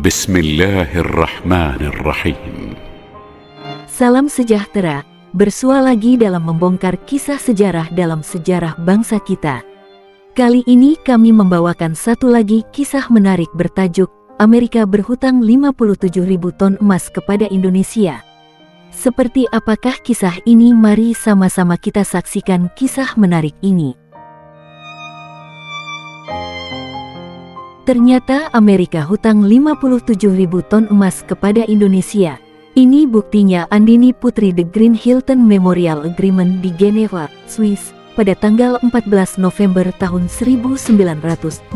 بسم الله الرحمن الرحيم. Salam sejahtera, bersua lagi dalam membongkar kisah sejarah dalam sejarah bangsa kita. Kali ini kami membawakan satu lagi kisah menarik bertajuk Amerika berhutang 57.000 ton emas kepada Indonesia. Seperti apakah kisah ini? Mari sama-sama kita saksikan kisah menarik ini. Ternyata Amerika hutang 57.000 ton emas kepada Indonesia. Ini buktinya Andini Putri The Green Hilton Memorial Agreement di Geneva, Swiss, pada tanggal 14 November tahun 1963.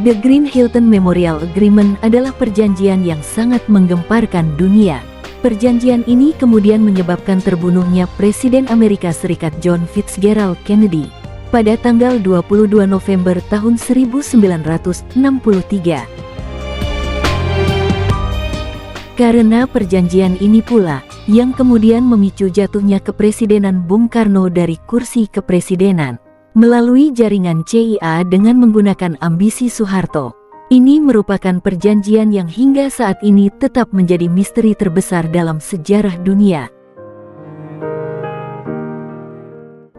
The Green Hilton Memorial Agreement adalah perjanjian yang sangat menggemparkan dunia. Perjanjian ini kemudian menyebabkan terbunuhnya Presiden Amerika Serikat John Fitzgerald Kennedy pada tanggal 22 November tahun 1963. Karena perjanjian ini pula yang kemudian memicu jatuhnya kepresidenan Bung Karno dari kursi kepresidenan melalui jaringan CIA dengan menggunakan ambisi Soeharto. Ini merupakan perjanjian yang hingga saat ini tetap menjadi misteri terbesar dalam sejarah dunia.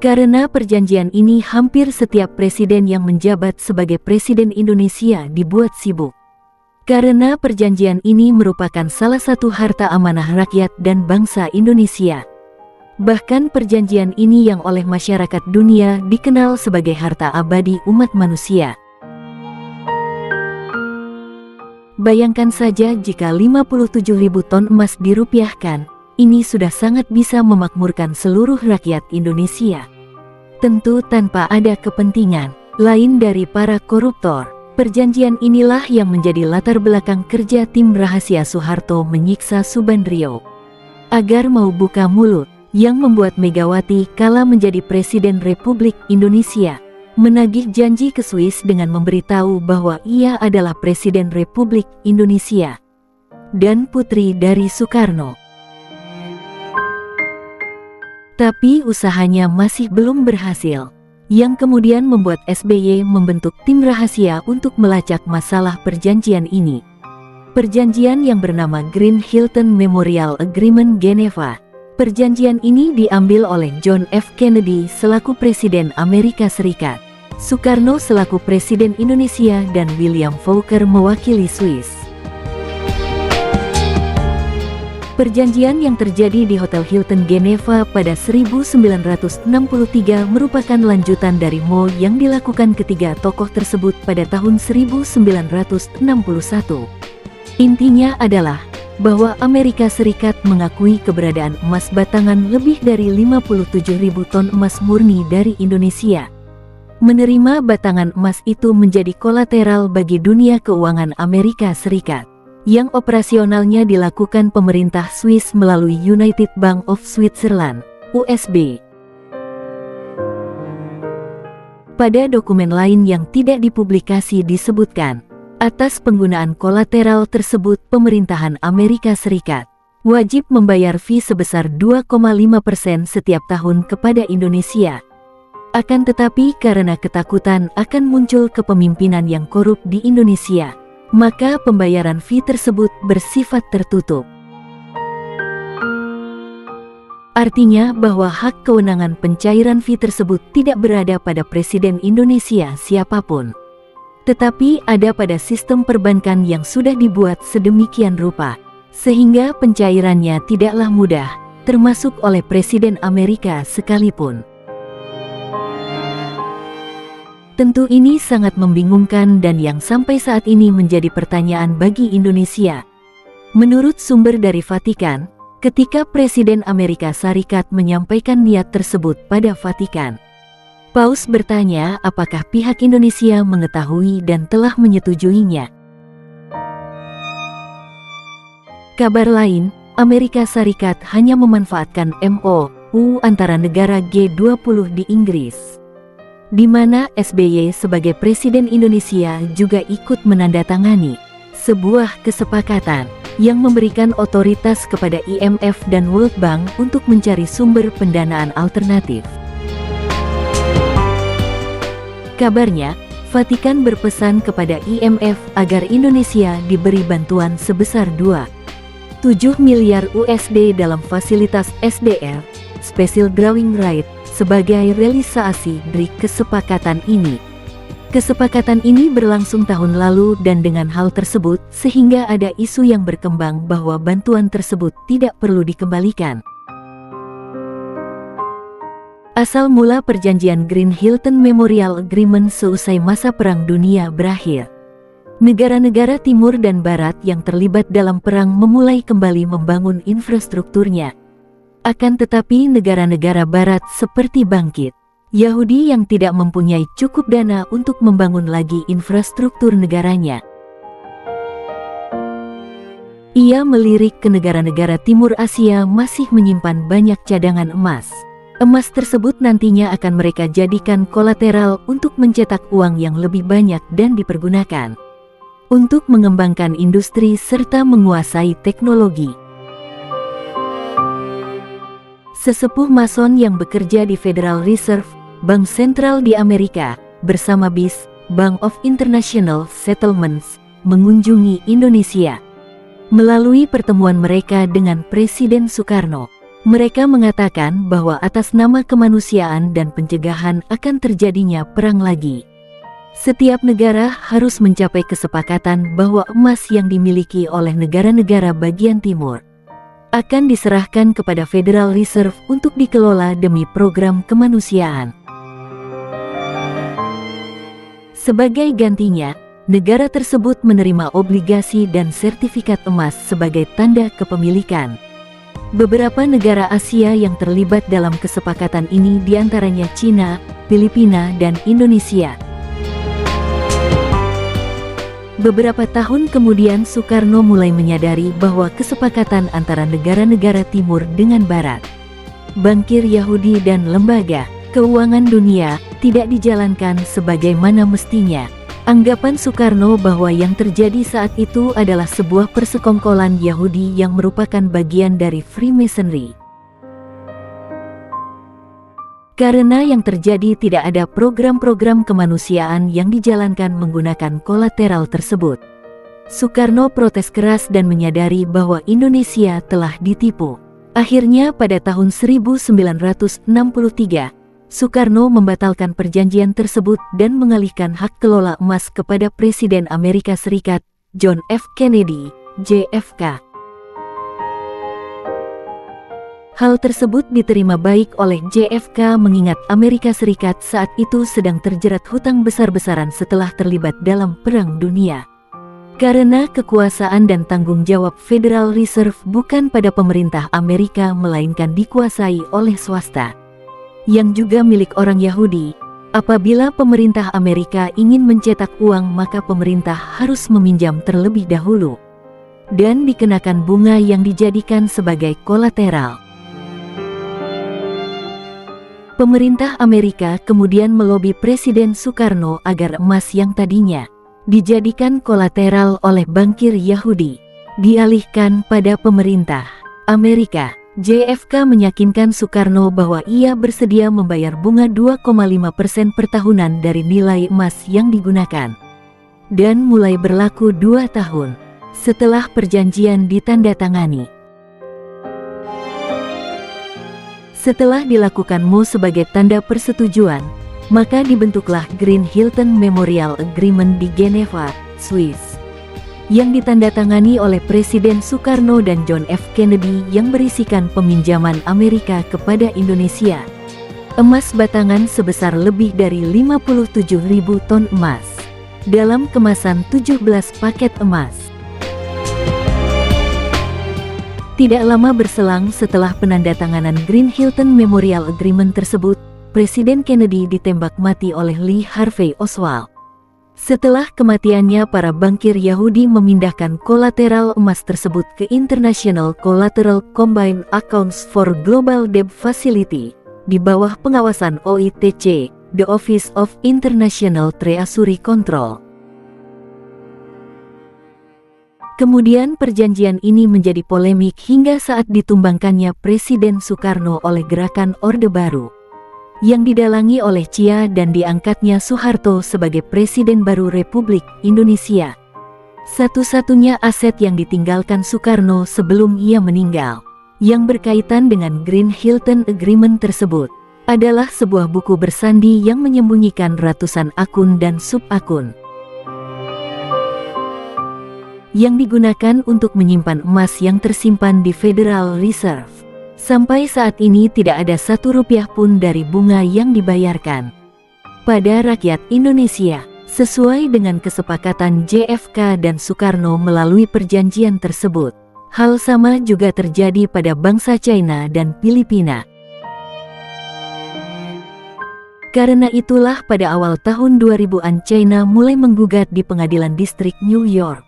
Karena perjanjian ini hampir setiap presiden yang menjabat sebagai presiden Indonesia dibuat sibuk. Karena perjanjian ini merupakan salah satu harta amanah rakyat dan bangsa Indonesia. Bahkan perjanjian ini yang oleh masyarakat dunia dikenal sebagai harta abadi umat manusia. Bayangkan saja jika 57.000 ton emas dirupiahkan, ini sudah sangat bisa memakmurkan seluruh rakyat Indonesia. Tentu tanpa ada kepentingan lain dari para koruptor. Perjanjian inilah yang menjadi latar belakang kerja tim rahasia Soeharto menyiksa Subandrio agar mau buka mulut, yang membuat Megawati kala menjadi Presiden Republik Indonesia menagih janji ke Swiss dengan memberitahu bahwa ia adalah Presiden Republik Indonesia dan putri dari Soekarno. Tapi usahanya masih belum berhasil, yang kemudian membuat SBY membentuk tim rahasia untuk melacak masalah perjanjian ini. Perjanjian yang bernama Green Hilton Memorial Agreement Geneva. Perjanjian ini diambil oleh John F. Kennedy selaku Presiden Amerika Serikat, Soekarno selaku Presiden Indonesia, dan William Fokker mewakili Swiss. Perjanjian yang terjadi di Hotel Hilton Geneva pada 1963 merupakan lanjutan dari MOU yang dilakukan ketiga tokoh tersebut pada tahun 1961. Intinya adalah bahwa Amerika Serikat mengakui keberadaan emas batangan lebih dari 57.000 ton emas murni dari Indonesia. Menerima batangan emas itu menjadi kolateral bagi dunia keuangan Amerika Serikat, yang operasionalnya dilakukan pemerintah Swiss melalui United Bank of Switzerland, USB. Pada dokumen lain yang tidak dipublikasi disebutkan, atas penggunaan kolateral tersebut pemerintahan Amerika Serikat wajib membayar fee sebesar 2,5% setiap tahun kepada Indonesia. Akan tetapi karena ketakutan akan muncul kepemimpinan yang korup di Indonesia, maka pembayaran fee tersebut bersifat tertutup. Artinya bahwa hak kewenangan pencairan fee tersebut tidak berada pada Presiden Indonesia siapapun, tetapi ada pada sistem perbankan yang sudah dibuat sedemikian rupa, sehingga pencairannya tidaklah mudah, termasuk oleh Presiden Amerika sekalipun. Tentu ini sangat membingungkan dan yang sampai saat ini menjadi pertanyaan bagi Indonesia. Menurut sumber dari Vatikan, ketika Presiden Amerika Serikat menyampaikan niat tersebut pada Vatikan, Paus bertanya apakah pihak Indonesia mengetahui dan telah menyetujuinya. Kabar lain, Amerika Serikat hanya memanfaatkan MOU antara negara G20 di Inggris, di mana SBY sebagai Presiden Indonesia juga ikut menandatangani sebuah kesepakatan yang memberikan otoritas kepada IMF dan World Bank untuk mencari sumber pendanaan alternatif. Kabarnya, Vatikan berpesan kepada IMF agar Indonesia diberi bantuan sebesar 2,7 miliar USD dalam fasilitas SDR, Special Drawing Right, sebagai realisasi dari kesepakatan ini. Kesepakatan ini berlangsung tahun lalu dan dengan hal tersebut sehingga ada isu yang berkembang bahwa bantuan tersebut tidak perlu dikembalikan. Asal mula perjanjian Green Hilton Memorial Agreement seusai masa Perang Dunia berakhir. Negara-negara timur dan barat yang terlibat dalam perang memulai kembali membangun infrastrukturnya. Akan tetapi negara-negara barat seperti bangkit. Yahudi yang tidak mempunyai cukup dana untuk membangun lagi infrastruktur negaranya. Ia melirik ke negara-negara Timur Asia masih menyimpan banyak cadangan emas. Emas tersebut nantinya akan mereka jadikan kolateral untuk mencetak uang yang lebih banyak dan dipergunakan untuk mengembangkan industri serta menguasai teknologi. Sesepuh Mason yang bekerja di Federal Reserve, Bank Sentral di Amerika, bersama BIS, Bank of International Settlements, mengunjungi Indonesia. Melalui pertemuan mereka dengan Presiden Soekarno, mereka mengatakan bahwa atas nama kemanusiaan dan pencegahan akan terjadinya perang lagi, setiap negara harus mencapai kesepakatan bahwa emas yang dimiliki oleh negara-negara bagian timur akan diserahkan kepada Federal Reserve untuk dikelola demi program kemanusiaan. Sebagai gantinya, negara tersebut menerima obligasi dan sertifikat emas sebagai tanda kepemilikan. Beberapa negara Asia yang terlibat dalam kesepakatan ini diantaranya Cina, Filipina, dan Indonesia. Beberapa tahun kemudian Soekarno mulai menyadari bahwa kesepakatan antara negara-negara timur dengan barat, bankir Yahudi dan lembaga keuangan dunia tidak dijalankan sebagaimana mestinya. Anggapan Soekarno bahwa yang terjadi saat itu adalah sebuah persekongkolan Yahudi yang merupakan bagian dari Freemasonry. Karena yang terjadi tidak ada program-program kemanusiaan yang dijalankan menggunakan kolateral tersebut, Soekarno protes keras dan menyadari bahwa Indonesia telah ditipu. Akhirnya pada tahun 1963, Soekarno membatalkan perjanjian tersebut dan mengalihkan hak kelola emas kepada Presiden Amerika Serikat, John F. Kennedy, JFK. Hal tersebut diterima baik oleh JFK mengingat Amerika Serikat saat itu sedang terjerat hutang besar-besaran setelah terlibat dalam Perang Dunia. Karena kekuasaan dan tanggung jawab Federal Reserve bukan pada pemerintah Amerika melainkan dikuasai oleh swasta, yang juga milik orang Yahudi. Apabila pemerintah Amerika ingin mencetak uang maka pemerintah harus meminjam terlebih dahulu dan dikenakan bunga yang dijadikan sebagai kolateral. Pemerintah Amerika kemudian melobi Presiden Soekarno agar emas yang tadinya dijadikan kolateral oleh bankir Yahudi dialihkan pada pemerintah Amerika. JFK meyakinkan Soekarno bahwa ia bersedia membayar bunga 2,5% per tahunan dari nilai emas yang digunakan. Dan mulai berlaku 2 tahun setelah perjanjian ditandatangani. Setelah dilakukan MO sebagai tanda persetujuan, maka dibentuklah Green Hilton Memorial Agreement di Geneva, Swiss, yang ditandatangani oleh Presiden Soekarno dan John F. Kennedy yang berisikan peminjaman Amerika kepada Indonesia emas batangan sebesar lebih dari 57.000 ton emas dalam kemasan 17 paket emas. Tidak lama berselang setelah penandatanganan Green Hilton Memorial Agreement tersebut, Presiden Kennedy ditembak mati oleh Lee Harvey Oswald. Setelah kematiannya, para bankir Yahudi memindahkan kolateral emas tersebut ke International Collateral Combined Accounts for Global Debt Facility di bawah pengawasan OITC, The Office of International Treasury Control. Kemudian perjanjian ini menjadi polemik hingga saat ditumbangkannya Presiden Soekarno oleh Gerakan Orde Baru, yang didalangi oleh Chia dan diangkatnya Soeharto sebagai Presiden baru Republik Indonesia. Satu-satunya aset yang ditinggalkan Soekarno sebelum ia meninggal, yang berkaitan dengan Green Hilton Agreement tersebut, adalah sebuah buku bersandi yang menyembunyikan ratusan akun dan sub-akun yang digunakan untuk menyimpan emas yang tersimpan di Federal Reserve. Sampai saat ini tidak ada Rp1 pun dari bunga yang dibayarkan pada rakyat Indonesia, sesuai dengan kesepakatan JFK dan Soekarno melalui perjanjian tersebut. Hal sama juga terjadi pada bangsa China dan Filipina. Karena itulah pada awal tahun 2000-an China mulai menggugat di pengadilan distrik New York.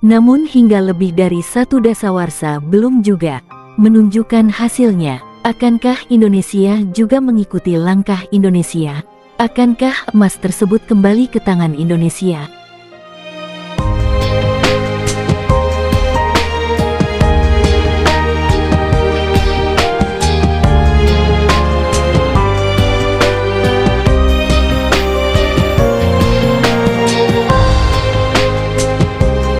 Namun hingga lebih dari 1 dasawarsa belum juga menunjukkan hasilnya. Akankah Indonesia juga mengikuti langkah Indonesia? Akankah emas tersebut kembali ke tangan Indonesia?